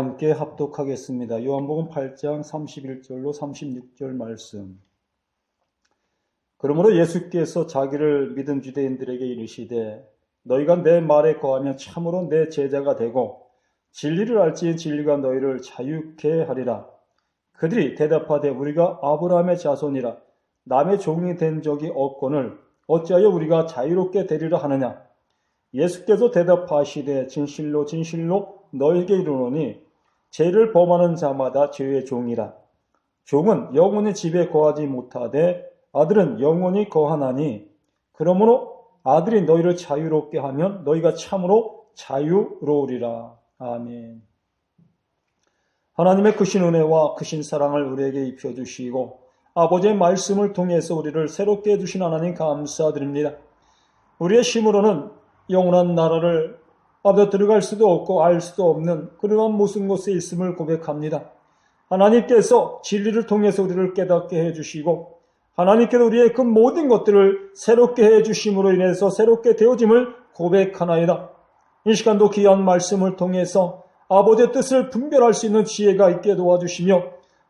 함께 합독하겠습니다. 요한복음 8장 31절로 36절 말씀. 그러므로 예수께서 자기를 믿은 유대인들에게 이르시되 너희가 내 말에 거하면 참으로 내 제자가 되고 진리를 알지니 진리가 너희를 자유케 하리라. 그들이 대답하되 우리가 아브라함의 자손이라 남의 종이 된 적이 없거늘 어찌하여 우리가 자유롭게 되리라 하느냐. 예수께서 대답하시되 진실로 진실로 너희에게 이르노니 죄를 범하는 자마다 죄의 종이라. 종은 영원히 집에 거하지 못하되 아들은 영원히 거하나니 그러므로 아들이 너희를 자유롭게 하면 너희가 참으로 자유로우리라. 아멘. 하나님의 크신 은혜와 크신 사랑을 우리에게 입혀주시고 아버지의 말씀을 통해서 우리를 새롭게 해주신 하나님 감사드립니다. 우리의 힘으로는 영원한 나라를 들어갈 수도 없고 알 수도 없는 그러한 모든 곳에 있음을 고백합니다. 하나님께서 진리를 통해서 우리를 깨닫게 해주시고 하나님께서 우리의 그 모든 것들을 새롭게 해주심으로 인해서 새롭게 되어짐을 고백하나이다. 이 시간도 귀한 말씀을 통해서 아버지의 뜻을 분별할 수 있는 지혜가 있게 도와주시며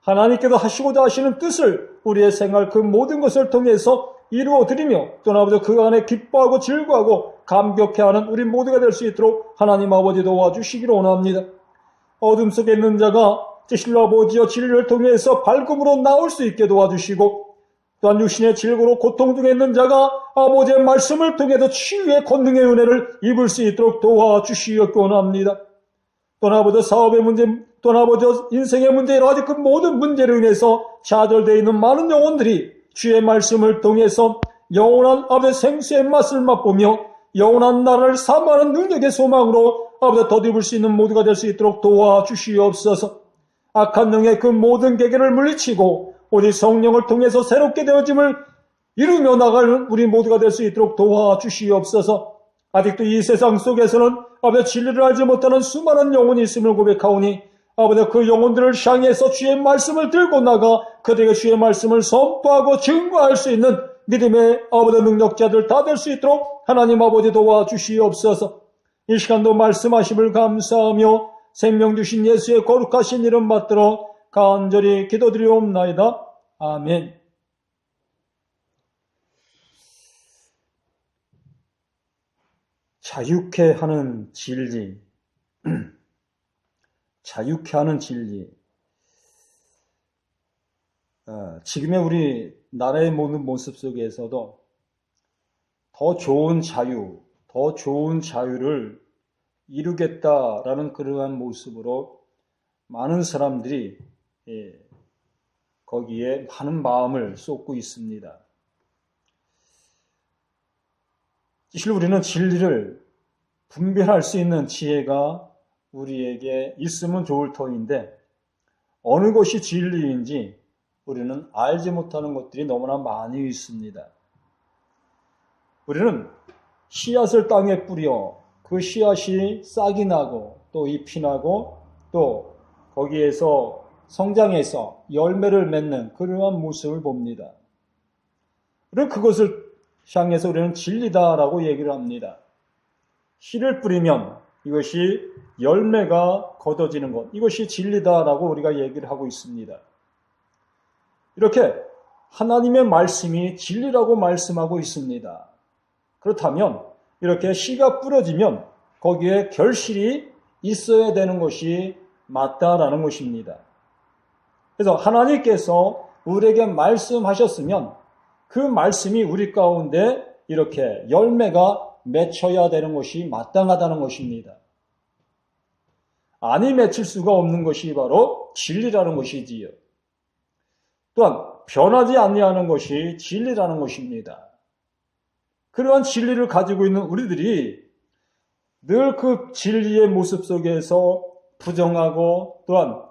하나님께서 하시고자 하시는 뜻을 우리의 생활 그 모든 것을 통해서 이루어드리며 또 아버지 그 안에 기뻐하고 즐거워하고 감격해하는 우리 모두가 될 수 있도록 하나님 아버지 도와주시기를 원합니다. 어둠 속에 있는 자가 진실로 아버지여 진리를 통해서 밝음으로 나올 수 있게 도와주시고 또한 육신의 질고로 고통 중에 있는 자가 아버지의 말씀을 통해서 치유의 권능의 은혜를 입을 수 있도록 도와주시기 원합니다. 또한 아버지 사업의 문제, 또한 아버지 인생의 문제, 여러 가지 그 모든 문제로 인해서 좌절되어 있는 많은 영혼들이 주의 말씀을 통해서 영원한 아버지 생수의 맛을 맛보며 영원한 나라를 사모하는 능력의 소망으로 아버지 덧입을 수 있는 모두가 될 수 있도록 도와주시옵소서. 악한 영의 그 모든 계계를 물리치고 우리 성령을 통해서 새롭게 되어짐을 이루며 나가는 우리 모두가 될 수 있도록 도와주시옵소서. 아직도 이 세상 속에서는 아버지 진리를 알지 못하는 수많은 영혼이 있음을 고백하오니 아버지 그 영혼들을 향해서 주의 말씀을 들고 나가 그들에게 주의 말씀을 선포하고 증거할 수 있는 믿음의 아버지 능력자들 다 될 수 있도록 하나님 아버지 도와주시옵소서. 이 시간도 말씀하심을 감사하며 생명 주신 예수의 거룩하신 이름 받들어 간절히 기도드리옵나이다. 아멘. 자유케 하는 진리. 자유케 하는 진리. 지금의 우리 나라의 모든 모습 속에서도 더 좋은 자유, 더 좋은 자유를 이루겠다라는 그러한 모습으로 많은 사람들이 거기에 많은 마음을 쏟고 있습니다. 사실 우리는 진리를 분별할 수 있는 지혜가 우리에게 있으면 좋을 터인데 어느 것이 진리인지 우리는 알지 못하는 것들이 너무나 많이 있습니다. 우리는 씨앗을 땅에 뿌려 그 씨앗이 싹이 나고 또 잎이 나고 또 거기에서 성장해서 열매를 맺는 그러한 모습을 봅니다. 그리고 그것을 향해서 우리는 진리다라고 얘기를 합니다. 씨를 뿌리면 이것이 열매가 거둬지는 것, 이것이 진리다라고 우리가 얘기를 하고 있습니다. 이렇게 하나님의 말씀이 진리라고 말씀하고 있습니다. 그렇다면 이렇게 씨가 뿌려지면 거기에 결실이 있어야 되는 것이 맞다라는 것입니다. 그래서 하나님께서 우리에게 말씀하셨으면 그 말씀이 우리 가운데 이렇게 열매가 맺혀야 되는 것이 마땅하다는 것입니다. 아니 맺힐 수가 없는 것이 바로 진리라는 것이지요. 또한 변하지 아니하는 것이 진리라는 것입니다. 그러한 진리를 가지고 있는 우리들이 늘 그 진리의 모습 속에서 부정하고 또한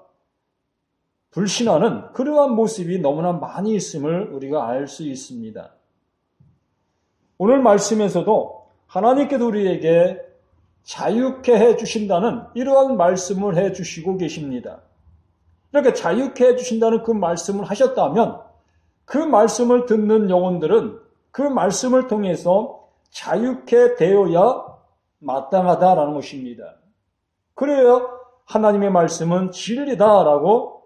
불신하는 그러한 모습이 너무나 많이 있음을 우리가 알 수 있습니다. 오늘 말씀에서도 하나님께서 우리에게 자유케 해주신다는 이러한 말씀을 해주시고 계십니다. 이렇게 자유케 해주신다는 그 말씀을 하셨다면 그 말씀을 듣는 영혼들은 그 말씀을 통해서 자유케 되어야 마땅하다라는 것입니다. 그래야 하나님의 말씀은 진리다라고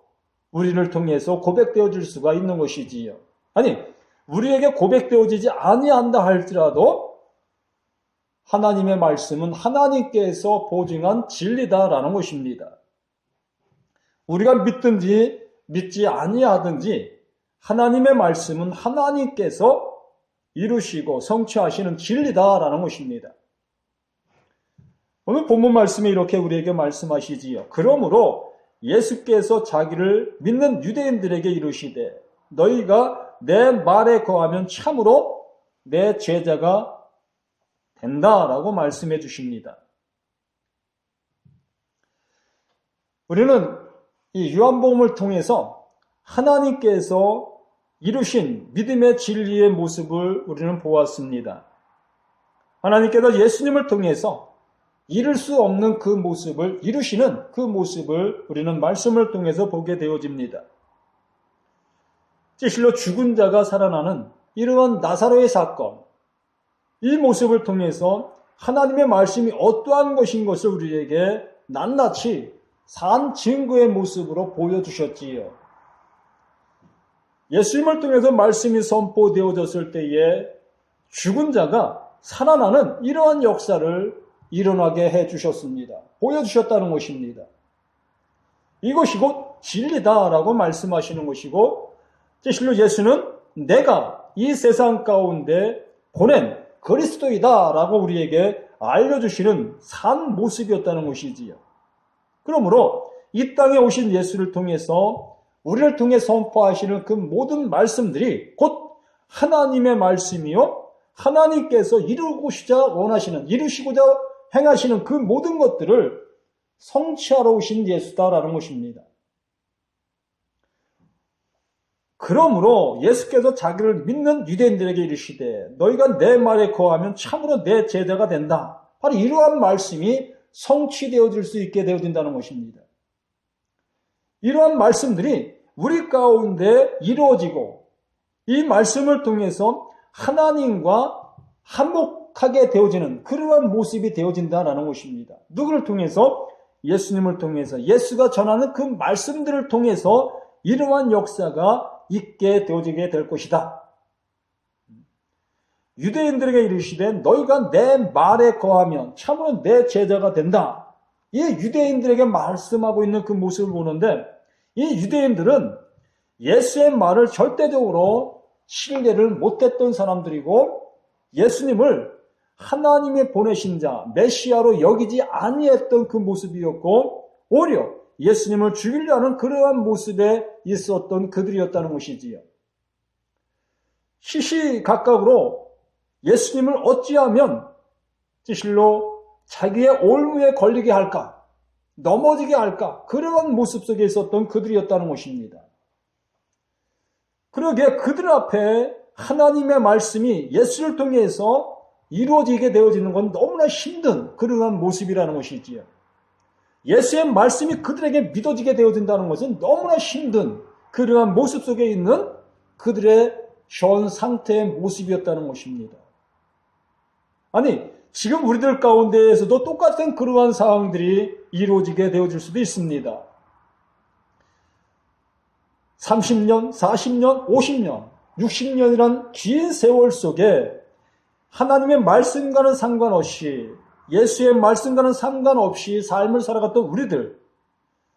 우리를 통해서 고백되어질 수가 있는 것이지요. 아니, 우리에게 고백되어지지 아니한다 할지라도 하나님의 말씀은 하나님께서 보증한 진리다라는 것입니다. 우리가 믿든지 믿지 아니하든지 하나님의 말씀은 하나님께서 이루시고 성취하시는 진리다라는 것입니다. 오늘 본문 말씀이 이렇게 우리에게 말씀하시지요. 그러므로 예수께서 자기를 믿는 유대인들에게 이르시되 너희가 내 말에 거하면 참으로 내 제자가 된다라고 말씀해 주십니다. 우리는 이 요한복음을 통해서 하나님께서 이루신 믿음의 진리의 모습을 우리는 보았습니다. 하나님께서 예수님을 통해서 이룰 수 없는 그 모습을 이루시는 그 모습을 우리는 말씀을 통해서 보게 되어집니다. 실로 죽은 자가 살아나는 이러한 나사로의 사건, 이 모습을 통해서 하나님의 말씀이 어떠한 것인 것을 우리에게 낱낱이 산 증거의 모습으로 보여주셨지요. 예수님을 통해서 말씀이 선포되어졌을 때에 죽은 자가 살아나는 이러한 역사를 일어나게 해주셨습니다. 보여주셨다는 것입니다. 이것이 곧 진리다라고 말씀하시는 것이고, 실로 예수는 내가 이 세상 가운데 보낸 그리스도이다라고 우리에게 알려주시는 산 모습이었다는 것이지요. 그러므로 이 땅에 오신 예수를 통해서 우리를 통해 선포하시는 그 모든 말씀들이 곧 하나님의 말씀이요, 하나님께서 이루시고자 행하시는 그 모든 것들을 성취하러 오신 예수다라는 것입니다. 그러므로 예수께서 자기를 믿는 유대인들에게 이르시되 너희가 내 말에 거하면 참으로 내 제자가 된다. 바로 이러한 말씀이 성취되어질 수 있게 되어진다는 것입니다. 이러한 말씀들이 우리 가운데 이루어지고 이 말씀을 통해서 하나님과 한복하게 되어지는 그러한 모습이 되어진다는 것입니다. 누구를 통해서? 예수님을 통해서, 예수가 전하는 그 말씀들을 통해서 이러한 역사가 있게 되어지게 될 것이다. 유대인들에게 이르시되 너희가 내 말에 거하면 참으로 내 제자가 된다. 이 유대인들에게 말씀하고 있는 그 모습을 보는데 이 유대인들은 예수의 말을 절대적으로 신뢰를 못했던 사람들이고 예수님을 하나님이 보내신 자, 메시아로 여기지 아니했던 그 모습이었고 오히려 예수님을 죽이려 하는 그러한 모습에 있었던 그들이었다는 것이지요. 시시각각으로 예수님을 어찌하면 실로 자기의 올무에 걸리게 할까, 넘어지게 할까, 그러한 모습 속에 있었던 그들이었다는 것입니다. 그러기에 그들 앞에 하나님의 말씀이 예수를 통해서 이루어지게 되어지는 건 너무나 힘든 그러한 모습이라는 것이지요. 예수의 말씀이 그들에게 믿어지게 되어진다는 것은 너무나 힘든 그러한 모습 속에 있는 그들의 현 상태의 모습이었다는 것입니다. 아니, 지금 우리들 가운데에서도 똑같은 그러한 상황들이 이루어지게 되어질 수도 있습니다. 30년, 40년, 50년, 60년이란 긴 세월 속에 하나님의 말씀과는 상관없이 예수의 말씀과는 상관없이 삶을 살아갔던 우리들,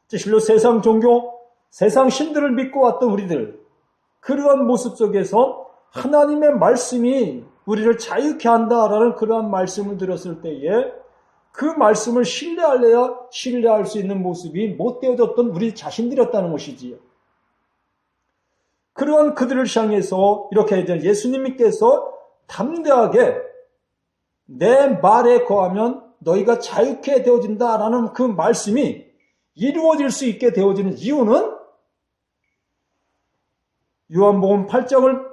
실로 세상 종교, 세상 신들을 믿고 왔던 우리들, 그러한 모습 속에서 하나님의 말씀이 우리를 자유케 한다라는 그러한 말씀을 들었을 때에 그 말씀을 신뢰할래야 신뢰할 수 있는 모습이 못 되어졌던 우리 자신들이었다는 것이지요. 그러한 그들을 향해서 이렇게 예수님께서 담대하게 내 말에 거하면 너희가 자유케 되어진다라는 그 말씀이 이루어질 수 있게 되어지는 이유는 요한복음 8장을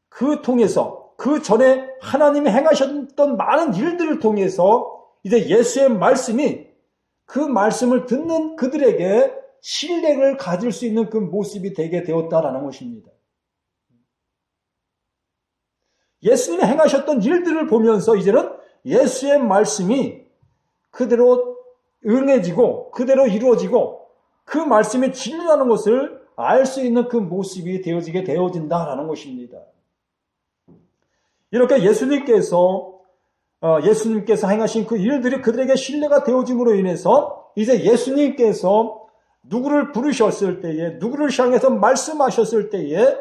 그 통해서 그 전에 하나님이 행하셨던 많은 일들을 통해서 이제 예수의 말씀이 그 말씀을 듣는 그들에게 신뢰를 가질 수 있는 그 모습이 되게 되었다라는 것입니다. 예수님이 행하셨던 일들을 보면서 이제는 예수의 말씀이 그대로 응해지고 그대로 이루어지고 그 말씀이 진리라는 것을 알 수 있는 그 모습이 되어진다라는 것입니다. 이렇게 예수님께서 행하신 그 일들이 그들에게 신뢰가 되어짐으로 인해서 이제 예수님께서 누구를 부르셨을 때에, 누구를 향해서 말씀하셨을 때에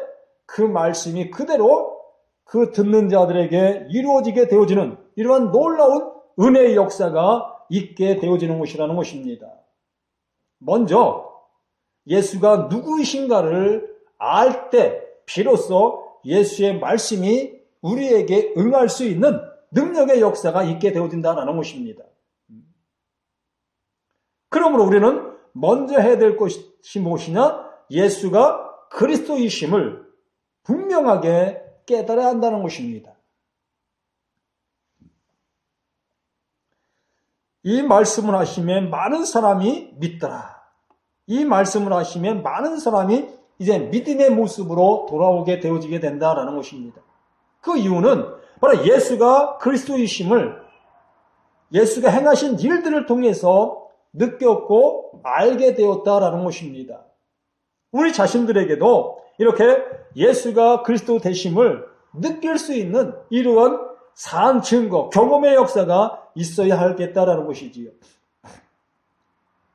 그 말씀이 그대로 그 듣는 자들에게 이루어지게 되어지는 이러한 놀라운 은혜의 역사가 있게 되어지는 것이라는 것입니다. 먼저 예수가 누구이신가를 알 때 비로소 예수의 말씀이 우리에게 응할 수 있는 능력의 역사가 있게 되어진다는 것입니다. 그러므로 우리는 먼저 해야 될 것이 무엇이냐? 예수가 그리스도이심을 분명하게 깨달아야 한다는 것입니다. 이 말씀을 하시면 많은 사람이 믿더라. 이 말씀을 하시면 많은 사람이 이제 믿음의 모습으로 돌아오게 되어지게 된다는 것입니다. 그 이유는 바로 예수가 그리스도이심을 예수가 행하신 일들을 통해서 느꼈고 알게 되었다라는 것입니다. 우리 자신들에게도 이렇게 예수가 그리스도 되심을 느낄 수 있는 이러한 산 증거, 경험의 역사가 있어야 하겠다라는 것이지요.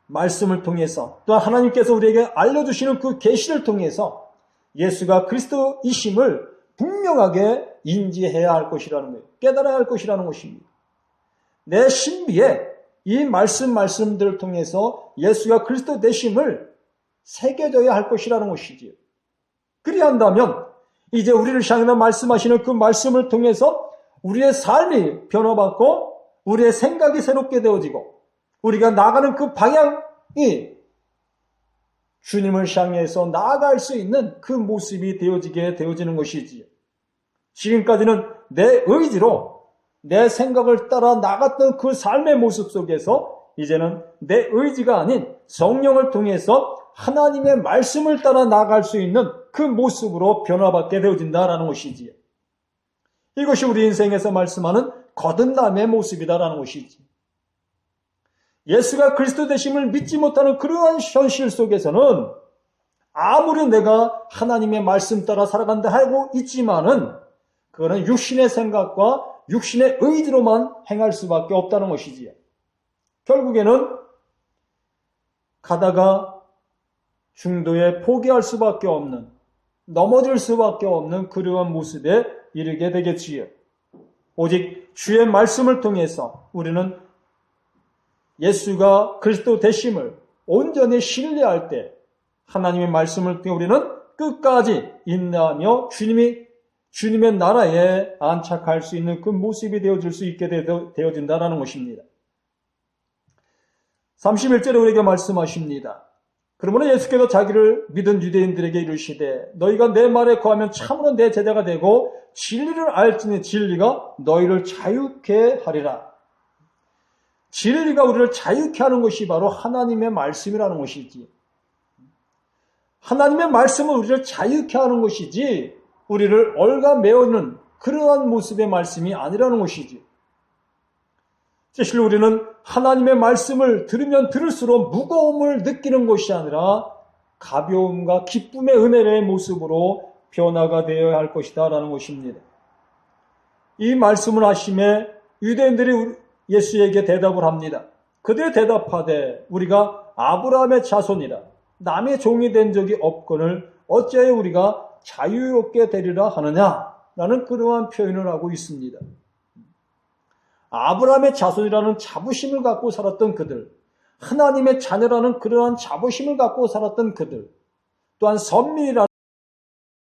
말씀을 통해서 또한 하나님께서 우리에게 알려주시는 그 계시를 통해서 예수가 그리스도이심을 분명하게 인지해야 할 것이라는 거예요. 깨달아야 할 것이라는 것입니다. 내 신비에 이 말씀들을 통해서 예수가 그리스도 되심을 새겨져야 할 것이라는 것이지요. 그리한다면 이제 우리를 향해 말씀하시는 그 말씀을 통해서 우리의 삶이 변화받고 우리의 생각이 새롭게 되어지고 우리가 나아가는 그 방향이 주님을 향해서 나아갈 수 있는 그 모습이 되어지는 것이지요. 지금까지는 내 의지로 내 생각을 따라 나갔던 그 삶의 모습 속에서 이제는 내 의지가 아닌 성령을 통해서 하나님의 말씀을 따라 나아갈 수 있는 그 모습으로 변화받게 되어진다라는 것이지요. 이것이 우리 인생에서 말씀하는 거듭남의 모습이다라는 것이지. 예수가 그리스도 되심을 믿지 못하는 그러한 현실 속에서는 아무리 내가 하나님의 말씀 따라 살아간다 하고 있지만은 그거는 육신의 생각과 육신의 의지로만 행할 수밖에 없다는 것이지요. 결국에는 가다가 중도에 포기할 수밖에 없는, 넘어질 수밖에 없는 그러한 모습에 이르게 되겠지요. 오직 주의 말씀을 통해서 우리는 예수가 그리스도 되심을 온전히 신뢰할 때 하나님의 말씀을 통해 우리는 끝까지 인내하며 주님의 나라에 안착할 수 있는 그 모습이 되어질 수 있게 되어진다는 것입니다. 31절에 우리에게 말씀하십니다. 그러므로 예수께서 자기를 믿은 유대인들에게 이르시되 너희가 내 말에 거하면 참으로 내 제자가 되고 진리를 알지니 진리가 너희를 자유케 하리라. 진리가 우리를 자유케 하는 것이 바로 하나님의 말씀이라는 것이지. 하나님의 말씀은 우리를 자유케 하는 것이지 우리를 얽어매우는 그러한 모습의 말씀이 아니라는 것이지. 사실 우리는 하나님의 말씀을 들으면 들을수록 무거움을 느끼는 것이 아니라 가벼움과 기쁨의 은혜의 모습으로 변화가 되어야 할 것이다 라는 것입니다. 이 말씀을 하심에 유대인들이 예수에게 대답을 합니다. 그들이 대답하되 우리가 아브라함의 자손이라 남의 종이 된 적이 없거늘 어찌하여 우리가 자유롭게 되리라 하느냐라는 그러한 표현을 하고 있습니다. 아브라함의 자손이라는 자부심을 갖고 살았던 그들, 하나님의 자녀라는 그러한 자부심을 갖고 살았던 그들, 또한 선민이라는